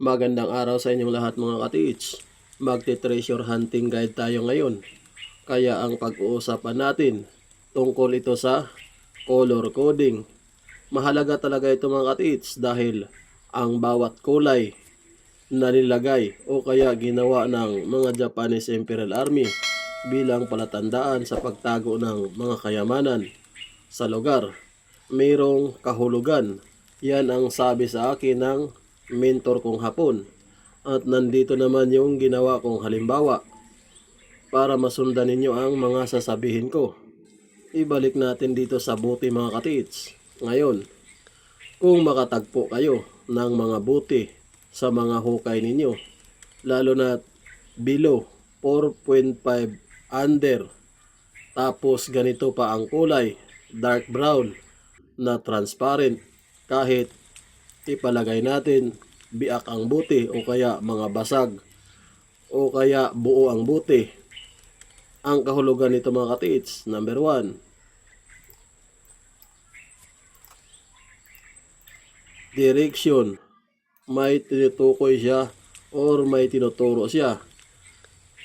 Magandang araw sa inyong lahat mga ka-teach. Magti-treasure hunting guide tayo ngayon. Kaya ang pag-uusapan natin tungkol ito sa color coding. Mahalaga talaga ito mga ka-teach dahil ang bawat kulay na nilagay o kaya ginawa ng mga Japanese Imperial Army bilang palatandaan sa pagtago ng mga kayamanan sa lugar. Mayroong kahulugan. Yan ang sabi sa akin ng mentor kong Hapon. At nandito naman yung ginawa kong halimbawa para masundan ninyo ang mga sasabihin ko. Ibalik natin dito sa buti mga katits. Ngayon, kung makatagpo kayo ng mga buti sa mga hukay ninyo, lalo na below 4.5 under, tapos ganito pa ang kulay, dark brown na transparent, kahit ipalagay natin biak ang buti o kaya mga basag o kaya buo ang buti. Ang kahulugan nito mga katits, number 1, direction. May tinutukoy siya or may tinuturo siya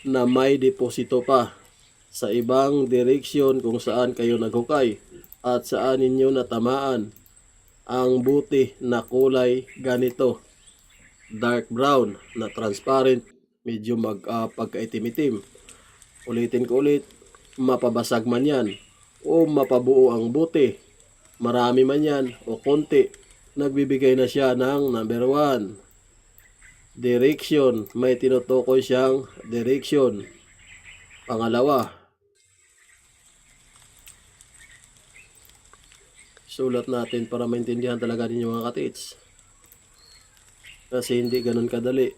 na may deposito pa sa ibang direksyon kung saan kayo naghukay at saan ninyo natamaan ang buti na kulay ganito, dark brown na transparent, medyo pagkaitim-itim. Ulitin ko ulit, mapabasag man yan o mapabuo ang buti, marami man yan o konti, nagbibigay na siya ng number 1, direction. May tinutukoy siyang direction. Pangalawa, sulat natin para maintindihan talaga ninyo mga katits. Kasi hindi ganun kadali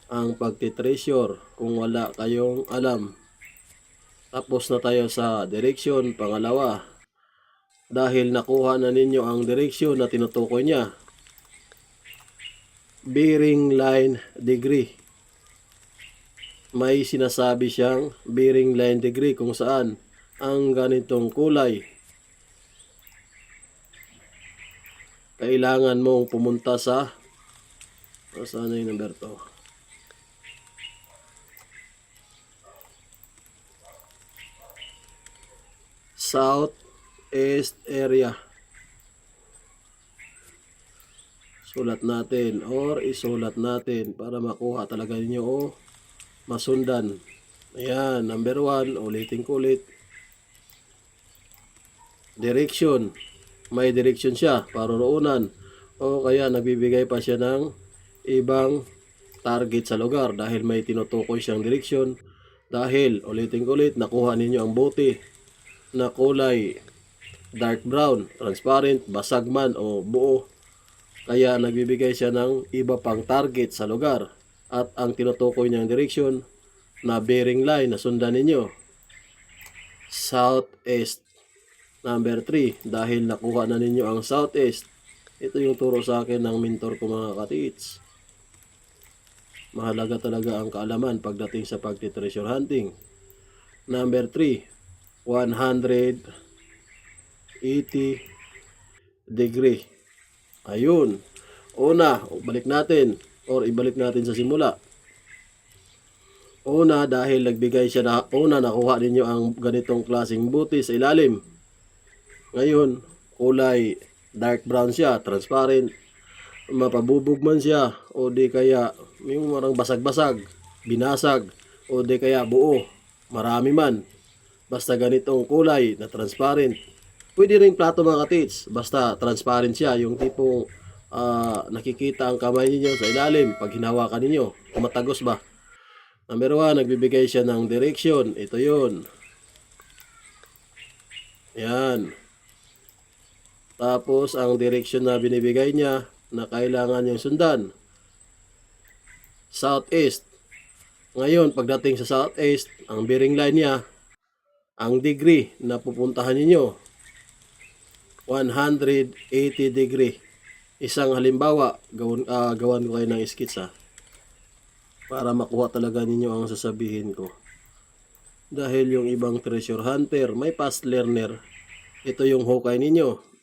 ang pagtitreasure kung wala kayong alam. Tapos na tayo sa direction. Pangalawa, dahil nakuha na ninyo ang direksyon na tinutukoy niya, bearing line degree. May sinasabi siyang bearing line degree kung saan ang ganitong kulay kailangan mong pumunta sa saan na yung number to? South East area. Sulat natin or isulat natin para makuha talaga ninyo o masundan. Ayan, number 1, ulitin ko ulit. Direction. May direction siya, paroroonan. O kaya nagbibigay pa siya ng ibang target sa lugar dahil may tinutukoy siyang direksyon. Dahil, ulitin ko ulit, nakuha ninyo ang buti na kulay dark brown, transparent, basag man o buo. Kaya nagbibigay siya ng iba pang target sa lugar. At ang tinutukoy niyang direksyon na bearing line na sundan ninyo, southeast. Number 3, dahil nakuha na ninyo ang southeast, ito yung turo sa akin ng mentor ko mga katits. Mahalaga talaga ang kaalaman pagdating sa pagtitreasure hunting. Number 3, 180 degree. Ayun. Una, balik natin or ibalik natin sa simula. Una, dahil nagbigay siya na nakuha ninyo ang ganitong klaseng buti sa ilalim. Ngayon, kulay dark brown siya, transparent, mapabubog man siya o di kaya yung marang basag-basag, binasag o di kaya buo, marami man. Basta ganitong kulay na transparent. Pwede rin plato mga katits, basta transparent siya, yung tipong nakikita ang kamay niyo sa ilalim pag hinawakan ninyo, matagos ba? Number 1, nagbibigay siya ng direction. Ito yun. Yan. Tapos ang direction na binibigay niya na kailangan niyang sundan, southeast. Ngayon, pagdating sa southeast, ang bearing line niya, ang degree na pupuntahan ninyo, 180 degree. Isang halimbawa, gawan ko kayo ng skits para makuha talaga ninyo ang sasabihin ko. Dahil yung ibang treasure hunter, may fast learner, ito yung hukay ninyo.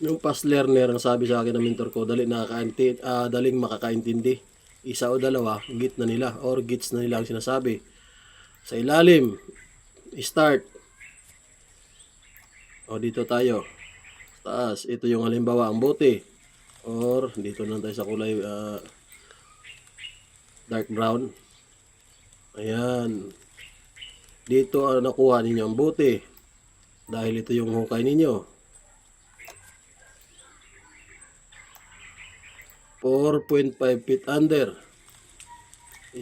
Yung fast learner, ang sabi sa akin ng mentor ko, daling makakaintindi. Isa o dalawa, git na nila or gits na nila ang sinasabi. Sa ilalim, start. O dito tayo. Taas, ito yung halimbawa ang bote. Or dito na tayo sa kulay dark brown. Ayan. Dito nakuha ninyo ang bote. Dahil ito yung hukay ninyo. 4.5 feet under.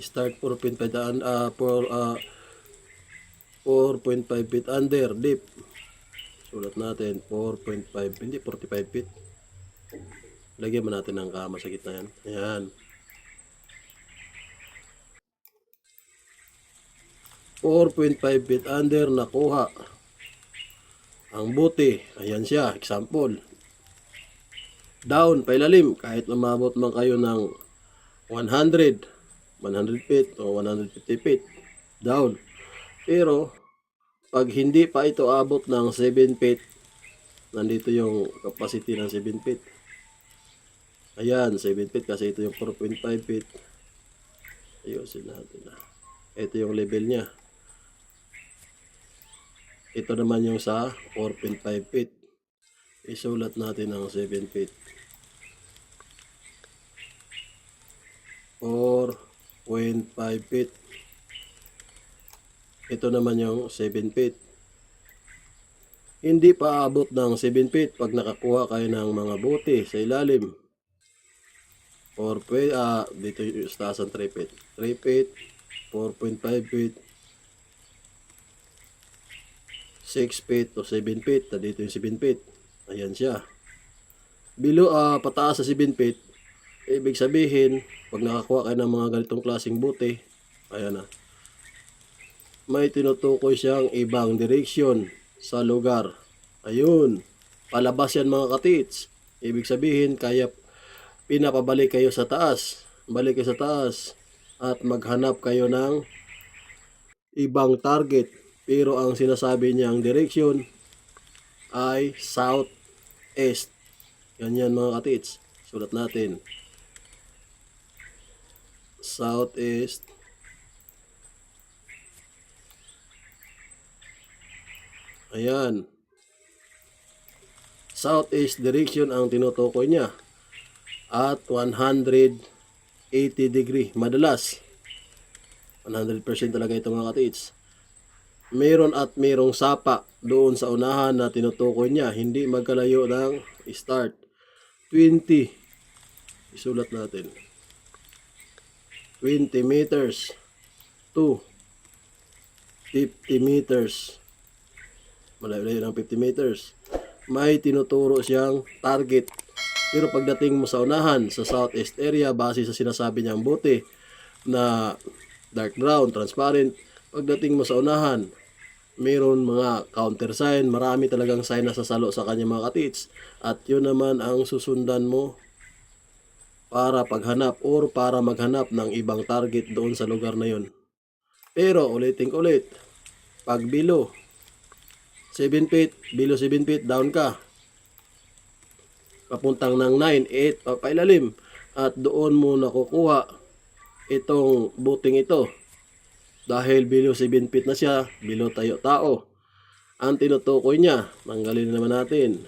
Start 4.5 feet under deep. Sulat natin 4.5, hindi 45 feet. Lagyan mo natin ng kama sa gitna yan. Ayan. 4.5 feet under nakuha ang buti. Ayan siya, example. Down, pailalim, kahit umabot man kayo ng 100 feet o 150 feet. Down. Pero, pag hindi pa ito abot ng 7 feet, nandito yung capacity ng 7 feet. Ayan, 7 feet kasi ito yung 4.5 feet. Ayusin natin na. Ito yung level niya. Ito naman yung sa 4.5 feet. Isulat natin ang 7 feet. 4.5 feet. Ito naman yung 7 feet. Hindi pa abot ng 7 feet pag nakakuha kayo ng mga buti sa ilalim. 4 feet, dito yung stasan 3 feet. 3 feet, 4.5 feet, 6 feet o 7 feet. Dito yung 7 feet. Ayan siya. Pataas sa 7 feet, ibig sabihin, pag nakakuha kayo ng mga ganitong klaseng buti, ayan na, may tinutukoy siyang ibang direksyon sa lugar. Ayun, palabas yan mga katits. Ibig sabihin, kaya pinapabalik kayo sa taas. Balik kayo sa taas at maghanap kayo ng ibang target. Pero ang sinasabi niyang direksyon ay southeast. Ganyan mga katits. Sulat natin. Southeast. Ayan. Southeast direction ang tinutukoy niya. At 180 degree. Madalas. 100% talaga ito mga katits. Meron at merong sapa doon sa unahan na tinutukoy niya. Hindi magkalayo ng start. 20. Isulat natin. 20 meters to 50 meters. Malayo ng 50 meters. May tinuturo siyang target. Pero pagdating mo sa unahan, sa southeast area, base sa sinasabi niyang bote na dark brown, transparent, pagdating mo sa unahan, mayroon mga counter sign, marami talagang sign na sasalo sa kanya mga katits. At yun naman ang susundan mo para paghanap or para maghanap ng ibang target doon sa lugar na yun. Pero ulitin ko ulit, pag below 7 feet, below 7 feet, down ka. Papuntang ng 9, 8, pailalim. At doon mo nakukuha itong buting ito. Dahil below 7 feet na siya, below tayo tao. Ang tinutukoy niya, tanggalin naman natin.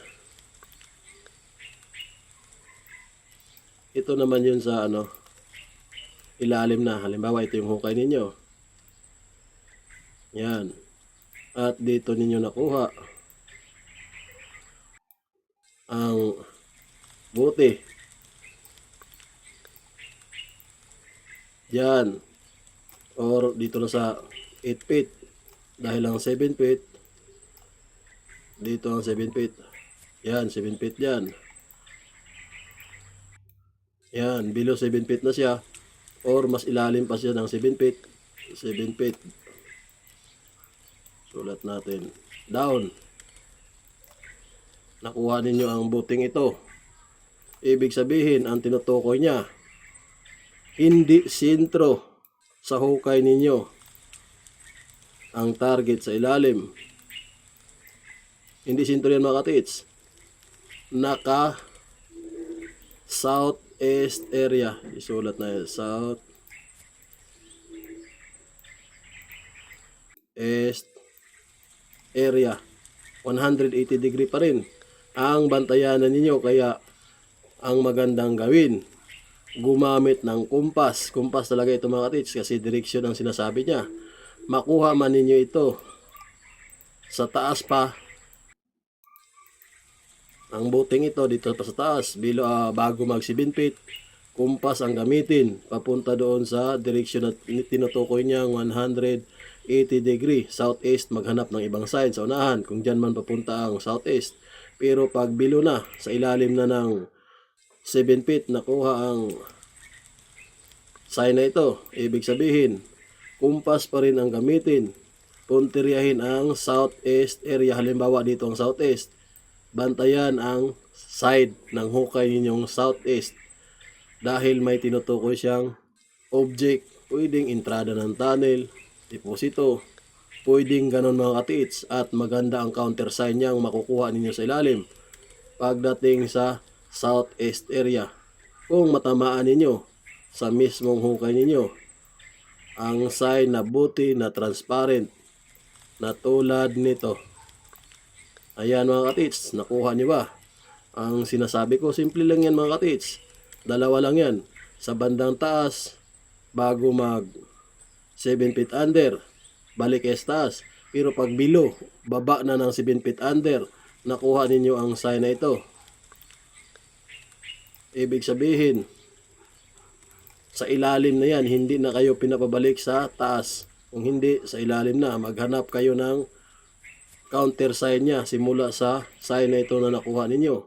Ito naman yun sa ilalim na. Halimbawa, ito yung hukay ninyo. Yan. At dito ninyo nakuha ang buti. Yan. Or dito na sa 8 feet. Dahil ang 7 feet. Dito ang 7 feet. Yan, 7 feet yan. Yan, below 7 feet na siya. Or mas ilalim pa siya ng 7 feet. 7 feet. Sulat natin. Down. Nakuha ninyo ang buting ito. Ibig sabihin, ang tinutukoy niya, hindi sentro sa hukay ninyo ang target sa ilalim. Hindi sentro yan mga katits. naka southeast area. Isulat na yun, south east area. 180 degree pa rin ang bantayanan ninyo, kaya ang magandang gawin, gumamit ng kumpas. Kumpas talaga ito mga katits, kasi direksyon ang sinasabi niya. Makuha man ninyo ito sa taas pa, ang buting ito dito pa sa taas, bago mag 7 feet, kumpas ang gamitin papunta doon sa direksyon na tinutukoy niya, 180 degree southeast. Maghanap ng ibang side sa unahan kung dyan man papunta ang southeast. Pero pag below na, sa ilalim na ng 7 feet, nakuha ang sign na ito, ibig sabihin kumpas pa rin ang gamitin. Puntiryahin ang southeast area. Halimbawa dito ang southeast, bantayan ang side ng hukay ninyong southeast, dahil may tinutukoy siyang object. Pwedeng entrada ng tunnel, deposito, pwedeng ganon mga katiits. At maganda ang counter sign niyang makukuha ninyo sa ilalim pagdating sa southeast area. Kung matamaan ninyo sa mismong hukay ninyo ang sign na buti na transparent na tulad nito, ayan mga katits, nakuha niyo ba ang sinasabi ko? Simple lang yan mga katits, dalawa lang yan. Sa bandang taas, bago mag 7 feet under, balik taas. Pero pag below, baba na ng 7 feet under, nakuha ninyo ang sign na ito. Ibig sabihin, sa ilalim na yan, hindi na kayo pinapabalik sa taas. Kung hindi, sa ilalim na, maghanap kayo ng counter sign niya simula sa sign na ito na nakuha ninyo.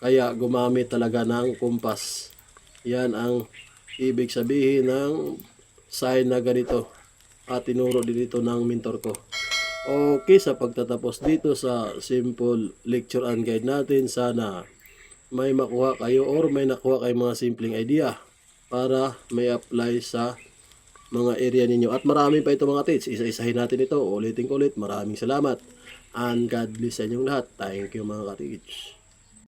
Kaya gumamit talaga ng kumpas. Yan ang ibig sabihin ng sign na ganito, at tinuro din dito ng mentor ko. Okay, sa pagtatapos dito sa simple lecture and guide natin, sana may makuha kayo or may nakuha kayong mga simpleng idea para may apply sa mga area ninyo. At marami pa ito mga tits, isa-isahin natin ito, ulitin ko ulit. Maraming salamat and God bless sa inyong lahat. Thank you mga katits.